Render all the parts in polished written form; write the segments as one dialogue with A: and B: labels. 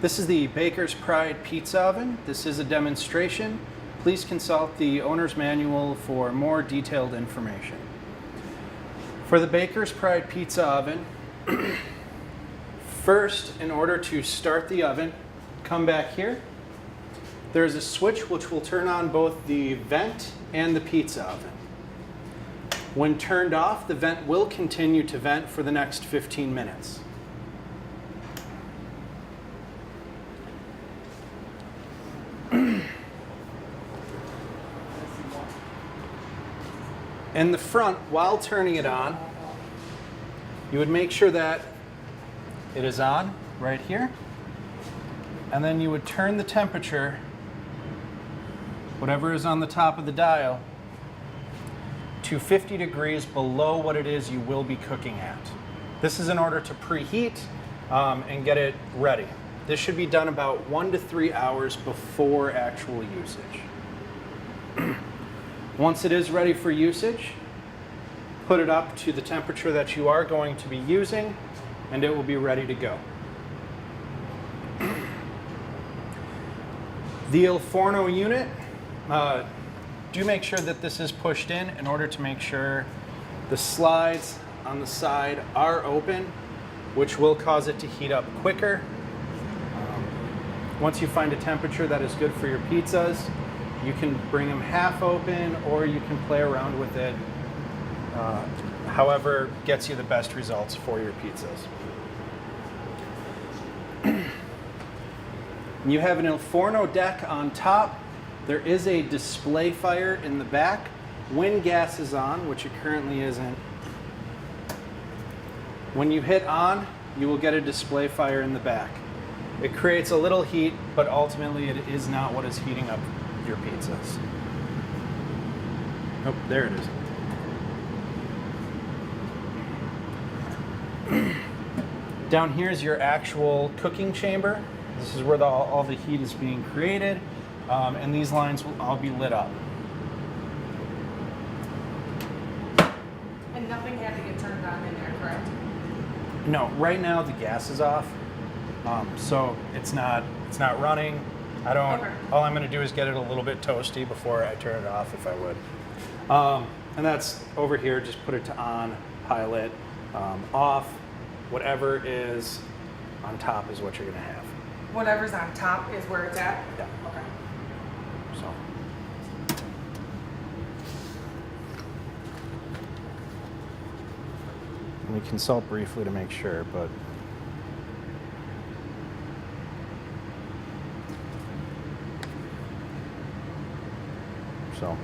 A: This is the Baker's Pride Pizza Oven. This is a demonstration. Please consult the owner's manual for more detailed information. For the Baker's Pride Pizza Oven, first, in order to start the oven, come back here. There's a switch which will turn on both the vent and the pizza oven. When turned off, the vent will continue to vent for the next 15 minutes. In the front, while turning it on, you would make sure that it is on right here, and then you would turn the temperature, whatever is on the top of the dial, to 50 degrees below what it is you will be cooking at. This is in order to preheat and get it ready. This should be done about 1 to 3 hours before actual usage. Once it is ready for usage, put it up to the temperature that you are going to be using, and it will be ready to go. The Il Forno unit, do make sure that this is pushed in order to make sure the slides on the side are open, which will cause it to heat up quicker. Once you find a temperature that is good for your pizzas, you can bring them half open, or you can play around with it, however gets you the best results for your pizzas. You have an Il Forno deck on top. There is a display fire in the back. When gas is on, which it currently isn't, when you hit on, you will get a display fire in the back. It creates a little heat, but ultimately it is not what is heating up your pizzas. Oh, there it is. Down here is your actual cooking chamber. This is where all the heat is being created, and these lines will all be lit up.
B: And nothing had to get turned on in there, correct?
A: No, right now the gas is off, so it's not running.
B: Okay.
A: All I'm going to do is get it a little bit toasty before I turn it off, if I would. And that's over here. Just put it to on, pilot, off. Whatever is on top is what you're going to have.
B: Whatever's on top is where it's at?
A: Yeah.
B: Okay.
A: So. Let me consult briefly to make sure, but. So,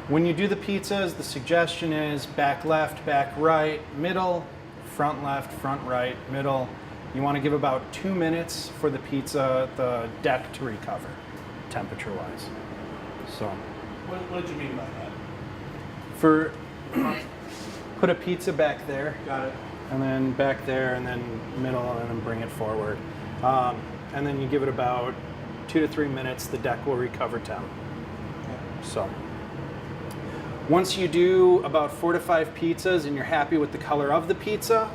A: when you do the pizzas, the suggestion is back left, back right, middle, front left, front right, middle. You want to give about 2 minutes for the pizza, the deck to recover, temperature-wise. So,
C: What did you mean by that?
A: for put a pizza back there.
C: Got it.
A: And then back there, and then middle, and then bring it forward. And then you give it about 2 to 3 minutes, the deck will recover temp. So, once you do about 4 to 5 pizzas and you're happy with the color of the pizza,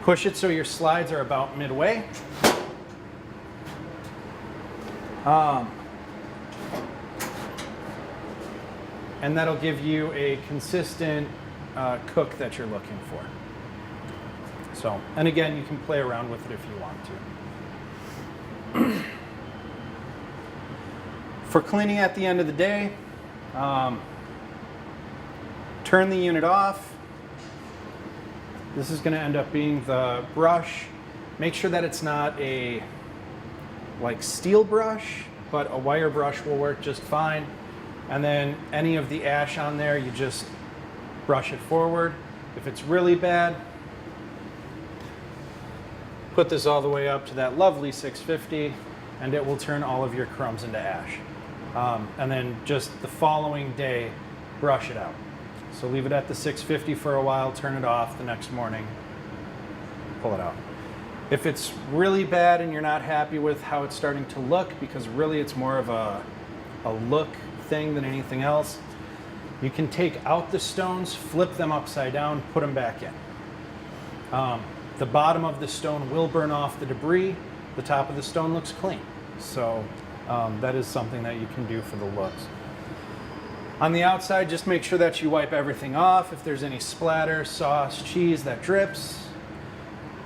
A: push it so your slides are about midway. And that'll give you a consistent cook that you're looking for. So, and again, you can play around with it if you want to. For cleaning at the end of the day, turn the unit off. This is going to end up being the brush. Make sure that it's not a like steel brush, but a wire brush will work just fine. And then any of the ash on there, you just brush it forward. If it's really bad, put this all the way up to that lovely 650, and it will turn all of your crumbs into ash. And then just the following day, brush it out. So leave it at the 650 for a while, turn it off the next morning, pull it out. If it's really bad and you're not happy with how it's starting to look, because really it's more of a a look thing than anything else. You can take out the stones, flip them upside down, put them back in. The bottom of the stone will burn off the debris. The top of the stone looks clean. So that is something that you can do for the looks. On the outside, just make sure that you wipe everything off. If there's any splatter, sauce, cheese that drips.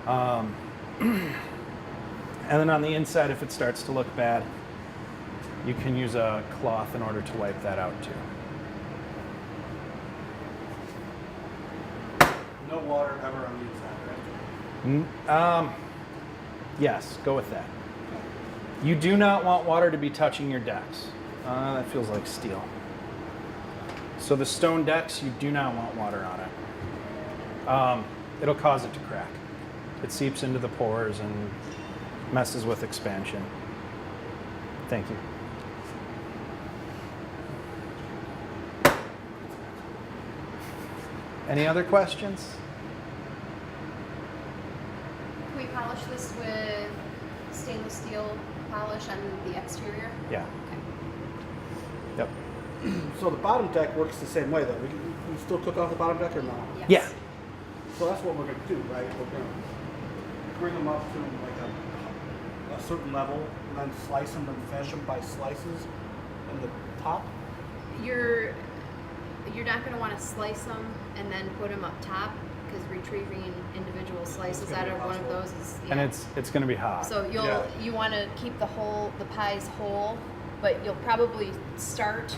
A: And then on the inside, if it starts to look bad, you can use a cloth in order to wipe that out too.
C: No water ever on the inside, right?
A: Yes, go with that. You do not want water to be touching your decks. That feels like steel. So the stone decks, you do not want water on it. It'll cause it to crack. It seeps into the pores and messes with expansion. Thank you. Any other questions?
D: Can we polish this with stainless steel polish on the exterior?
A: Yeah.
D: Okay.
A: Yep.
C: So the bottom deck works the same way though. We still cook off the bottom deck or no?
D: Yes.
A: Yeah.
C: So that's what we're gonna do, right? We're gonna bring them up to like a certain level and then slice them and finish them by slices in the top.
D: You're not going to want to slice them and then put them up top because retrieving individual slices
C: gonna
D: out
C: be
D: of one of
C: impossible.
D: those is
A: And it's going to be hot.
D: So
C: Yeah.
D: you want to keep the pies whole, but you'll probably start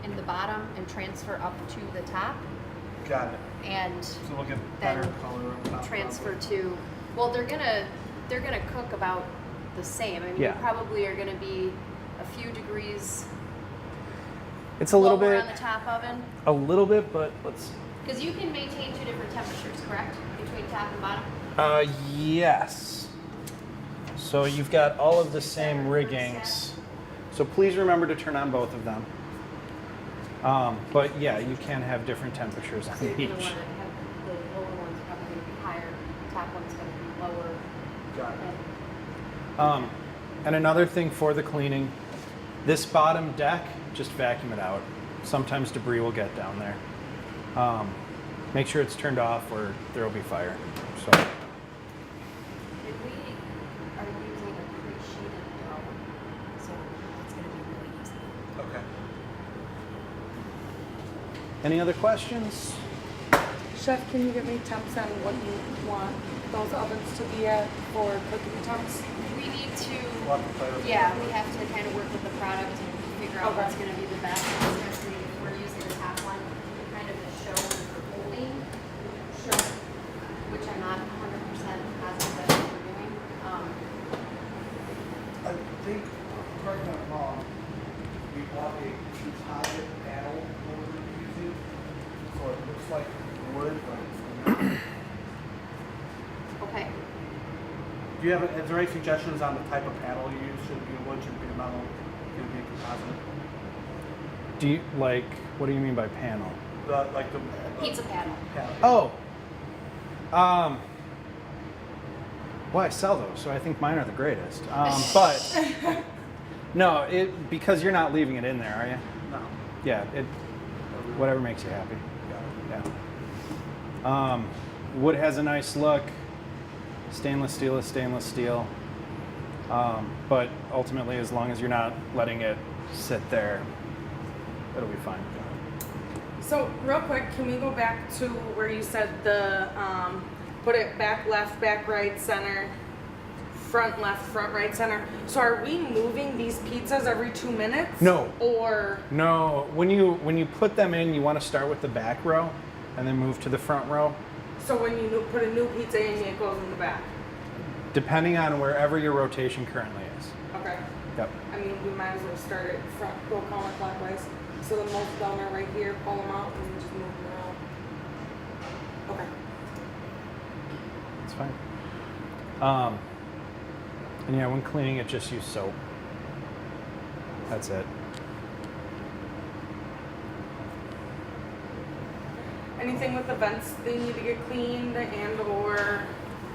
D: in the bottom and transfer up to the top
C: Got it.
D: and
C: So we'll get
D: then
C: better color on top.
D: transfer to, well, they're gonna cook about the same. I mean,
A: Yeah.
D: you probably are gonna be a few degrees
A: It's a little
D: lower
A: bit,
D: on the top oven,
A: but let's.
D: because you can maintain two different temperatures, correct? Between top and bottom.
A: Yes. So you've got all of the same riggings. So please remember to turn on both of them. But yeah, you can have different temperatures on
D: So you're gonna
A: each.
D: want to have the lower one's probably gonna be higher, the top one's gonna be lower.
C: Got it.
D: And
A: And another thing for the cleaning, this bottom deck, just vacuum it out. Sometimes debris will get down there. Make sure it's turned off or there will be fire. So
D: if we are using a pre-sheeted dough, so it's gonna be really easy.
C: Okay.
A: any other questions?
B: Chef, can you give me temps on what you want those ovens to be at for cooking temps?
D: We need to,
C: We'll have to play with it.
D: yeah, we have to kind of work with the product and figure out
B: Okay.
D: what's gonna be the best, especially if we're using the top one, kind of to show for holding,
B: Sure.
D: which I'm not 100% positive that's what we're doing.
C: I think, correct me if I'm wrong, we bought a composite panel that we were using, so it looks like wood, but it's not.
D: Okay,
C: Do you have, is there any suggestions on the type of panel you use? Should it be wood, should it be metal, should it be composite?
A: Do you like? What do you mean by panel?
C: The
D: pizza panel.
C: panel.
A: Oh. Well, I sell those, so I think mine are the greatest. But no, because you're not leaving it in there, are you?
C: No.
A: Yeah. Whatever makes you happy.
C: Got it.
A: Yeah. Wood has a nice look. Stainless steel is stainless steel. But ultimately, as long as you're not letting it sit there, it'll be fine.
B: So real quick, can we go back to where you said the put it back left, back right, center, front left, front right, center. So are we moving these pizzas every 2 minutes?
A: No.
B: Or
A: No, when you put them in, you want to start with the back row and then move to the front row.
B: so when you put a new pizza in, it goes in the back?
A: Depending on wherever your rotation currently is.
B: Okay.
A: Yep.
B: I mean, we might as well start it front, go counterclockwise. So the most down are right here, pull them out, and then just move them around. Okay.
A: It's fine. And yeah, when cleaning it, just use soap. That's it.
B: Anything with the vents they need to get cleaned and or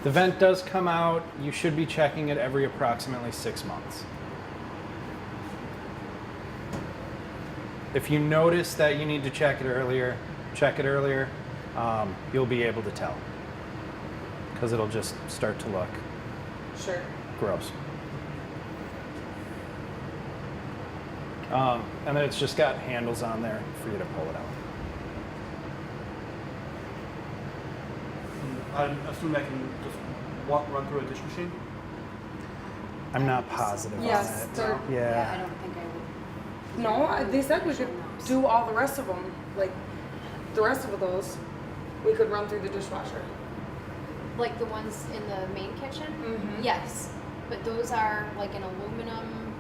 A: The vent does come out. You should be checking it every approximately 6 months. If you notice that you need to check it earlier, check it earlier. You'll be able to tell because it'll just start to look
B: Sure.
A: gross. And then it's just got handles on there for you to pull it out.
C: I assume I can just run through a dish machine?
A: I'm not positive
B: Yes,
A: on it.
B: they're-
D: I
A: Yeah.
D: don't think I would.
B: No, they said we could do all the rest of them. Like, the rest of those, we could run through the dishwasher.
D: Like the ones in the main kitchen?
B: Mhm.
D: Yes, but those are like an aluminum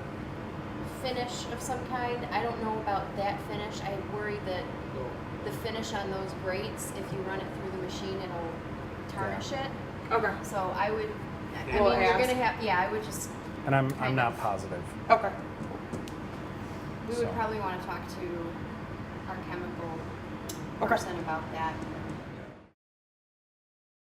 D: finish of some kind. I don't know about that finish. I worry that the finish on those grates, if you run it through the machine, it'll tarnish it.
B: Okay.
D: So I would, I
B: We'll
D: mean, you're
B: ask.
D: gonna have, yeah, I would just,
A: And I'm
D: Kind
A: not
D: of.
A: positive.
B: Okay.
D: we
A: So.
D: would probably wanna talk to our chemical
B: Okay.
D: person about that.